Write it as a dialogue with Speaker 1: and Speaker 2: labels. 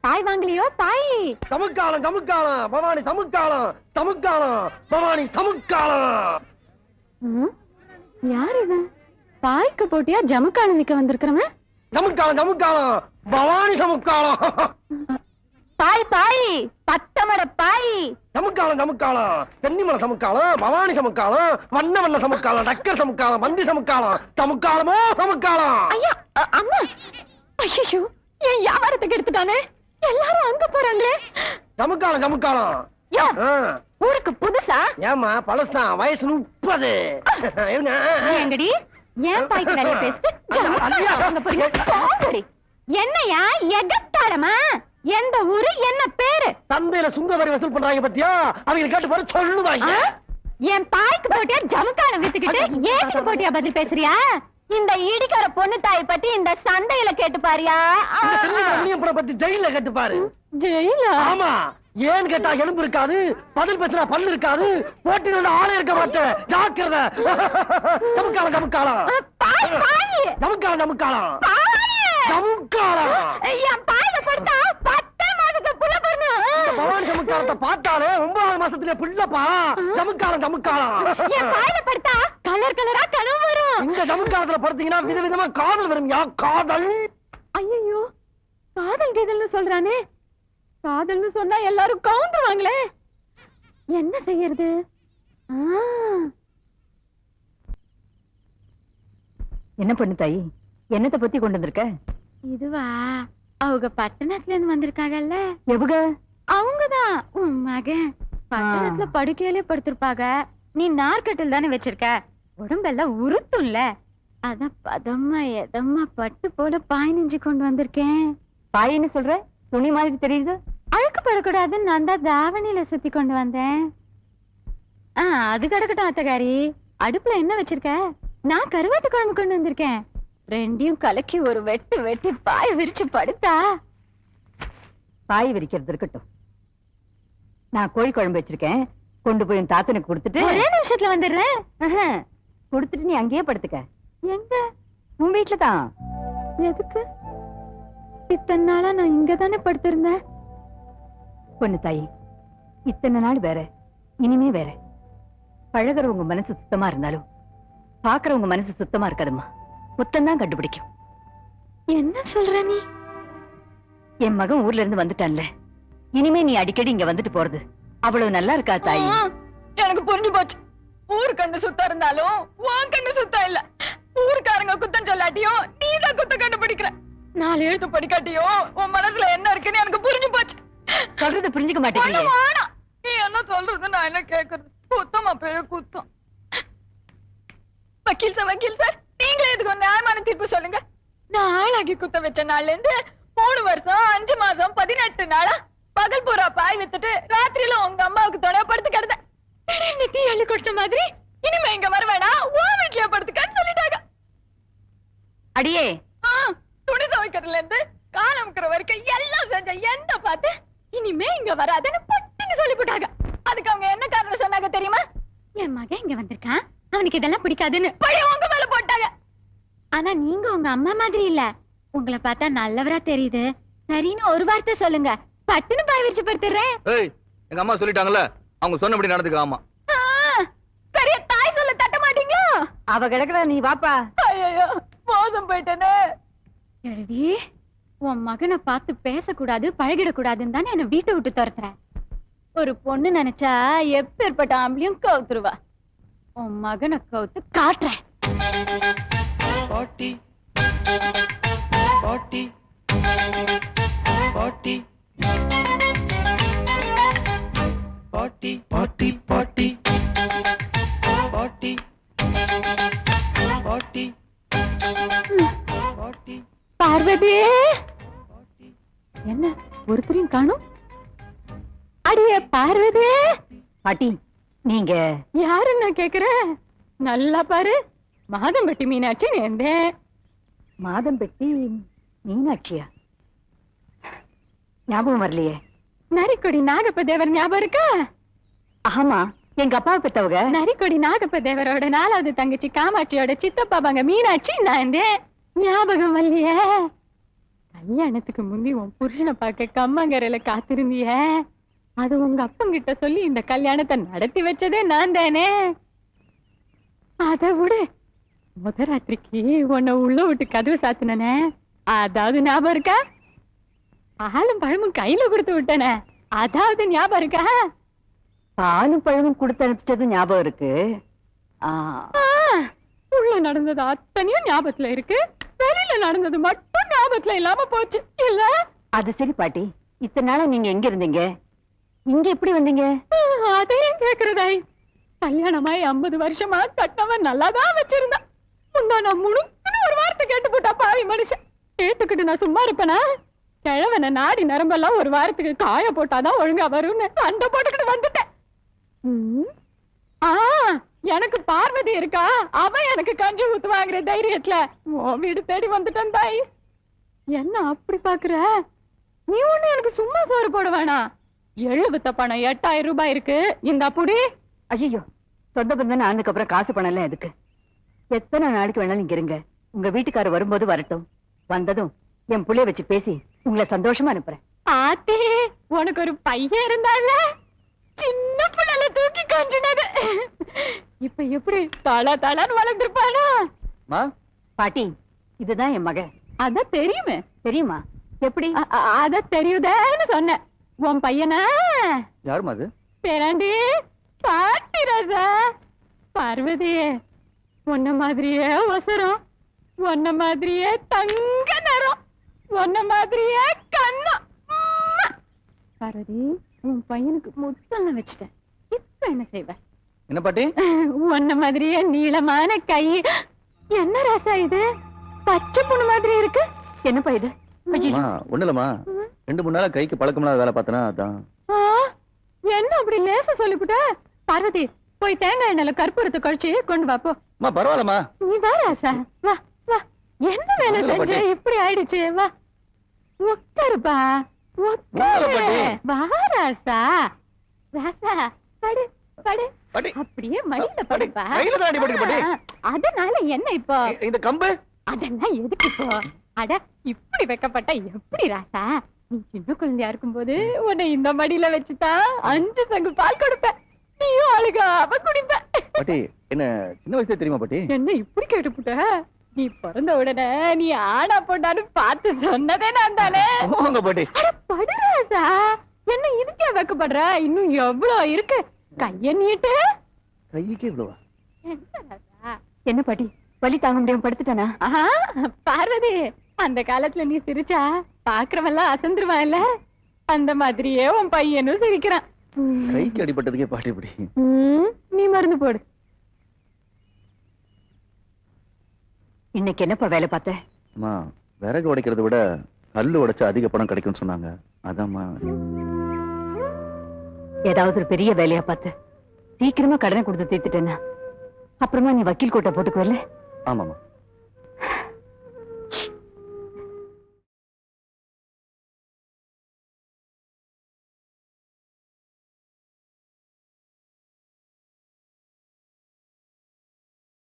Speaker 1: பாய் வாங்கலையோ பாய்.
Speaker 2: சமுக்காலம் சமுக்காலம் பவானி சமுக்காலம் சமுக்காலம் பவானி சமுக்காலம்.
Speaker 1: யார் இவன்? பாய்க்கு போட்டியா ஜமுக்காலம் விற்க வந்திருக்கிறவன்?
Speaker 2: சமுக்காலம் சமுக்காலம் பவானி சமுக்காலம்.
Speaker 1: பாய் பாய் பத்தமட பாய்.
Speaker 2: சமுக்காலம் சமுக்காலம் சென்னிமலை சமுக்காலம் பவானி சமுக்காலம் வண்ண வண்ண சமுக்காலம் டக்கர் சமுக்காலம் மந்தி சமுக்காலம் சமுக்காலமோ சமுக்காலம்.
Speaker 1: ஐயா அம்மா, ஐயோ என் வியாபாரத்துக்கு எடுத்துட்டானே, எல்லாரும் அங்க போறாங்களே.
Speaker 2: சமுக்காலம் சமுக்காலம்.
Speaker 1: ஊருக்கு புதுசா?
Speaker 2: ஏமா பழசுதான், வயசு 30.
Speaker 1: எங்கடி ஏன் பாய்க்கு வேலைய பேசிட்டு என்னையா எகத்தாளமா? எந்த ஊரு என்ன பேரு?
Speaker 2: சந்தையில சுங்க வரி வசூல் பண்றாங்க பத்தியா, அவங்க கேட்டு போற சொல்லுவாங்க.
Speaker 1: என் பாய்க்கு போட்டியா ஜமுக்காலம் வித்துக்கிட்டு ஏன் போட்டியா பதில் பேசுறியா? இந்த இடிக்கார பொண்ணு தாய் பத்தி இந்த சந்தையில கேட்டு பாரியா?
Speaker 2: பத்தி ஜெயில கேட்டு பாரு.
Speaker 1: ஜெயிலா?
Speaker 2: ஆமா, ஏன்னு கேட்டா எலும்பு இருக்காது, பதில் பேசுனா பல்லு இருக்காது, போட்டியில ஆளே இருக்க மாட்டேன், ஜாக்கிரதை. சமுக்காலம் சமுக்காலம் சமுக்காலம் சமுக்காலம் சமுக்காலம்.
Speaker 1: என் பாயில படுத்தா 10 மாசத்துல புள்ள பிறந்து.
Speaker 2: பவானி சமுக்காலத்தை பார்த்தாலே 9 மாசத்துல புள்ளப்பா. சமுக்காலம் சமுக்காலம்.
Speaker 1: என் பாயில படுத்தா கலர் கலரா கனவு வரும்.
Speaker 2: இந்த சமுக்காலத்துல படுத்தீங்கன்னா விதவிதமா காதல் வரும். யா காதல்.
Speaker 1: ஐயோ, காதல் கீதல்னு சொல்றானே. காதல்னு சொன்னா எல்லாரும் கவுந்துருவாங்களே, என்ன செய்யறது?
Speaker 3: என்ன பண்ணு தாயி, என்னத்தை பத்தி கொண்டு வந்திருக்க?
Speaker 1: இதுவா, அவங்க பட்டணத்துல இருந்து வந்திருக்காங்கல்ல.
Speaker 3: எவுக?
Speaker 1: அவங்கதான் உன் மகன். பட்டணத்துல படுக்கையிலே படுத்திருப்பாங்க, நீ நார்கட்டில் தானே வச்சிருக்க, உடம்பெல்லாம் உருட்டும்ல, அதான் பதமா எதமா பட்டு போல பாய் நெஞ்சு கொண்டு வந்திருக்கேன்.
Speaker 3: பாயின்னு சொல்ற, துணி மாதிரி தெரியுது.
Speaker 1: அழுக்கு படக்கூடாதுன்னு நான் தான் தாவணியில சுத்தி கொண்டு வந்தேன். அது கிடக்கட்டும் அத்தகாரி, அடுப்புல என்ன வச்சிருக்க? நான் கருவாட்டு குழம்பு கொண்டு வந்திருக்கேன். ரெண்டையும் கலக்கி ஒரு வெட்டு வெட்டி பாய விரிச்சு படுத்தா.
Speaker 3: பாய் விரிக்கிறது இருக்கட்டும், நான் கோழி குழம்பு வச்சிருக்கேன், கொண்டு போய் உன் தாத்தனுக்கு கொடுத்துட்டு
Speaker 1: ஒரே நிமிஷத்துல வந்துடுறேன்.
Speaker 3: கொடுத்துட்டு நீ அங்கேயே படுத்துக்க.
Speaker 1: எங்க?
Speaker 3: உன் வீட்டுல தான்.
Speaker 1: எதுக்கு? இத்தனை நாளா நான் இங்கதானே படுத்திருந்தேன்.
Speaker 3: பொண்ணு தாயி, இத்தனை நாள் வேற, இனிமே வேற. பழகிறவங்க மனசு சுத்தமா இருந்தாலும் பாக்குறவங்க மனசு சுத்தமா இருக்காதுமா, முத்தம்தான் கண்டுபிடிக்கும்.
Speaker 1: என்ன சொல்ற நீ?
Speaker 3: என் மகன் ஊர்ல இருந்து வந்துட்டான்ல, இனிமே நீ அடிக்கடி இங்க வந்துட்டு போறது அவ்வளவு நல்லா இருக்கா தாயி?
Speaker 1: எனக்கு புரிஞ்சு போச்சு. ஊரு கண்ணு சுத்தம் இருந்தாலும் உன் கண்ணு சுத்தம் இல்ல. ஊருக்காரங்க குத்தம் சொல்லாட்டியும் நீதான் குத்தம் கண்டுபிடிக்கிற. 4 எழுத்து படிக்காட்டியோ உன் மனசுல என்ன இருக்குன்னு எனக்கு புரிஞ்சு போச்சு.
Speaker 3: சொல்றது புரிஞ்சுக்க மாட்டேங்கிறீங்க.
Speaker 1: நீ என்ன சொல்றது, நான் என்ன கேக்குறது? குத்தமா பேரு குத்தம். வக்கீல் சார், நீங்களே இதுக்கு ஒரு நியாயமான தீர்ப்பு சொல்லுங்க. நான் ஆளாகி குத்த வச்ச நாள்ல இருந்து 3 வருஷம் 5 மாசம் 18 நாளா பகல் பூரா பாய் வித்துட்டு ராத்திரியில உங்க அம்மாவுக்கு துணைய படுத்து கிடந்தேன். திடீர்னு தீ அள்ளி கொட்ட மாதிரி இனிமே இங்க வர வேணாம், உன் வீட்லயே படுத்துக்கன்னு சொல்லிட்டாங்க.
Speaker 3: அடியே,
Speaker 1: துணி துவைக்கிறதுல இருந்து காலம் இருக்கிற வரைக்கும் எல்லாம் செஞ்ச எந்த பார்த்து இனிமே இங்க வராதுன்னு பட்டுன்னு சொல்லி போட்டாங்க. அதுக்கு அவங்க என்ன காரணம் சொன்னாங்க தெரியுமா? என் மகன் இங்க வந்திருக்கான், அவனுக்கு இதெல்லாம் பிடிக்காதுன்னு பழைய உங்க மேல போட்டாங்க. ஆனா நீங்க உங்க அம்மா மாதிரி இல்ல, உங்களை பார்த்தா நல்லவரா தெரியுது. சரின்னு ஒரு வார்த்தை சொல்லுங்க, பட்டுன்னு பாய் விரிச்சு படுத்துறேன்.
Speaker 4: எங்க அம்மா சொல்லிட்டாங்கல்ல, அவங்க சொன்னபடி நடந்துக்க. ஆமா,
Speaker 1: பெரிய தாய் சொல்ல தட்ட மாட்டீங்களா?
Speaker 3: அவ கிடக்குறா, நீ வாப்பா.
Speaker 1: ஐயோ, மோசம் போயிட்டேனே. எழுதி, உன் மகனை பார்த்து பேசக்கூடாது பழகிடக்கூடாதுன்னு தானே என்ன வீட்டை விட்டு துரத்துற. ஒரு பொண்ணு நினைச்சா எப்பேற்பட்ட ஆம்பளையும் கவுத்துருவா. உன் மகனை கவுத்து காட்டுறேன்.
Speaker 5: பாட்டி பாட்டி பாட்டி பாட்டி பாட்டி பாட்டி பாட்டி பாட்டி பாட்டி.
Speaker 1: பார்வதி, என்ன ஒருத்தரையும் காணும்? அடியே பார்வதி.
Speaker 3: பாட்டி, நீங்க
Speaker 1: யாருன்னு நான் கேக்குறேன், நல்லா பாரு. மாதம்பட்டி மீனாட்சி நேர்ந்தேன்.
Speaker 3: மாதம்பட்டி மீனாட்சியா? ஞாபகம் வரலையே.
Speaker 1: நரிக்கொடி நாகப்ப தேவர் ஞாபகம் இருக்கா?
Speaker 3: ஆமா, எங்க அப்பாவை பெத்தவங்க.
Speaker 1: நரிக்கொடி நாகப்ப தேவரோட 4வது தங்கச்சி காமாட்சியோட சித்தப்பா பங்க மீனாட்சி நான் ஞாபகம் வரலையே. கல்யாணத்துக்கு முந்தி உன் புருஷனை பார்க்க கம்மங்கரையில காத்திருந்திய அது உங்க அப்பங்கிட்ட சொல்லி இந்த கல்யாணத்தை நடத்தி வச்சதே நான் தானே. அதை விட முத ராத்திரிக்கு உன்னை உள்ள விட்டு கதவு சாத்தினே, அதாவது ஞாபகம் இருக்கா? பாலும் பழமும் கையில கொடுத்து விட்டனே, அதாவது ஞாபகம் இருக்கா?
Speaker 3: பாலும் பழமும் கொடுத்து அனுப்பிச்சது ஞாபகம் இருக்கு. ஆ,
Speaker 1: உள்ள நடந்தது அத்தனையும் ஞாபகத்துல இருக்கு, வெளியில நடந்தது மட்டும் ஞாபகத்துல இல்லாம போச்சு இல்ல?
Speaker 3: அது சரி பாட்டி, இத்தனை நாளா நீங்க எங்க இருந்தீங்க? இங்க எப்படி வந்தீங்க?
Speaker 1: அதையும் கேக்குறதாய். கல்யாணமாய் 50 வருஷமா கட்டவன் நல்லாதான் வச்சிருந்தான். முந்தா நான் முழுக்குன்னு ஒரு வார்த்தை கேட்டு போட்டா பாவி மனுஷன். கேட்டுக்கிட்டு நான் சும்மா இருப்பேனா? கிழவனை நாடி நரம்பெல்லாம் ஒரு வாரத்துக்கு காய போட்டாதான் ஒழுங்கா வரும்னு சண்டை போட்டுக்கிட்டு வந்துட்டேன். எனக்கு பார்வதி இருக்கா, அவன் எனக்கு கஞ்சி ஊத்து வாங்குற தைரியத்துல உன் வீடு தேடி வந்துட்டேன் தாய். என்ன அப்படி பாக்குற? நீ ஒண்ணு எனக்கு சும்மா சோறு போட வேணாம். எழுபத்த பணம் 8000 ரூபாய் இருக்கு, இந்த புடி.
Speaker 3: ஐயோ, சொந்த பந்தம் ஆனதுக்கு அப்புறம் காசு பணம் எல்லாம் எதுக்கு? எத்தனை நாளைக்கு வேணாலும் இங்க இருங்க. உங்க வீட்டுக்காரர் வரும்போது வரட்டும். வந்ததும் என் புள்ளைய வச்சு பேசி உங்களை சந்தோஷமா அனுப்புறேன்.
Speaker 1: ஆத்தே, உனக்கு ஒரு பையன் இருந்தால சின்ன பிள்ளைல தூக்கி கொஞ்சினது இப்ப எப்படி தள தளன்னு வளர்ந்துருப்பானா?
Speaker 3: பாட்டி, இதுதான் என் மகன்.
Speaker 1: அதான் தெரியுமே.
Speaker 3: தெரியுமா? எப்படி?
Speaker 1: அத தெரியுதேன்னு சொன்னேன். உன் பையனா?
Speaker 4: யாருமா அது?
Speaker 1: பேராண்டி பாட்டி ராஜா. பார்வதி உன்ன மாதிரியே ஒசரம், உன்ன மாதிரியே தங்க நிறம், உன்ன மாதிரியே கண்ணம். பார்வதி, உன் பையனுக்கு முத்தம் வச்சுட்டேன். இப்ப என்ன செய்வ?
Speaker 4: என்ன பாட்டி?
Speaker 1: உன்ன மாதிரியே நீளமான கை. என்ன ராசா இது? பச்சை பொண்ணு மாதிரி இருக்கு.
Speaker 3: என்னப்பா இது?
Speaker 4: ஒண்ணு இல்லம்மா, 2-3 நாளா கைக்கு பழக்கமில்லாத வேலை பார்த்தனா அதான்.
Speaker 1: என்ன அப்படி லேசா சொல்லிவிட்ட? பார்வதி, போய் தேங்காய் எண்ணெயில கற்பூரத்தை கழிச்சு கொண்டு வா போ.
Speaker 4: பரவாயில்லம்மா,
Speaker 1: நீ வா ராசா, வா வா. என்ன வேலை
Speaker 4: ஒண்ணுல்ல
Speaker 1: செஞ்ச
Speaker 4: பாட்டி.
Speaker 1: இப்படி ஆயிடுச்சு? வா உட்காருப்பா, உட்காரு.
Speaker 4: ஒண்ணுல்ல பாட்டி.
Speaker 1: வா ராசா, ராசா படு படு.
Speaker 4: பாட்டி.
Speaker 1: அப்படியே மடியில
Speaker 4: பாட்டி,
Speaker 1: படுப்பா.
Speaker 4: கையில தான் அடிபட்டுருக்கு பாட்டி.
Speaker 1: அதனால என்ன இப்போ?
Speaker 4: இந்த கம்பு
Speaker 1: அதெல்லாம் எதுக்கு இப்போ? அட, இப்படி வைக்கப்பட்ட எப்படி ராசா? நீ சின்ன குழந்தையா இருக்கும்போது உன்னை இந்த மடியில வச்சுதான் 5 சங்கு பால் கொடுப்பேன். நீயும் அழுகாம குடிப்ப.
Speaker 4: பாட்டி, என்ன சின்ன வயசுல தெரியுமா பாட்டி?
Speaker 1: என்ன இப்படி கேட்டுப்புட்ட? நீ பிறந்த உடனே நீ ஆனா போட்டான்னு பார்த்து சொன்னதே நான் தானே.
Speaker 4: போங்க பாட்டி.
Speaker 1: அட படு ராசா, என்ன இதுக்கே வைக்கப்படுற? இன்னும் எவ்வளவு இருக்கு. கைய நீட்டு.
Speaker 4: கைக்கே இவ்வளவா?
Speaker 1: என்ன ராசா?
Speaker 3: என்ன பாட்டி, வலி தாங்க முடியாம படுத்துட்டானா?
Speaker 1: ஆஹா, பார்வதி, அந்த காலத்துல நீ சிரிச்சா பாக்குறவெல்லாம் அசந்துருவான் இல்ல? அந்த மாதிரியே உன் பையனும் சிரிக்கிறான்.
Speaker 4: கைக்கு அடிபட்டதுக்கே பாட்டி இப்படி.
Speaker 1: நீ மருந்து போடு.
Speaker 3: இன்னைக்கு என்னப்பா வேலை பார்த்த?
Speaker 4: அம்மா, விறகு உடைக்கிறத விட கல்லு உடைச்சா அதிக பணம் கிடைக்கும்னு சொன்னாங்க. அதாம்மா.
Speaker 3: ஏதாவது ஒரு பெரிய வேலையா பார்த்து சீக்கிரமா கடனை கொடுத்து தீர்த்துட்டேன்னா அப்புறமா நீ வக்கீல் கோட்டை போட்டுக்குவல்ல?
Speaker 4: ஆமாமா.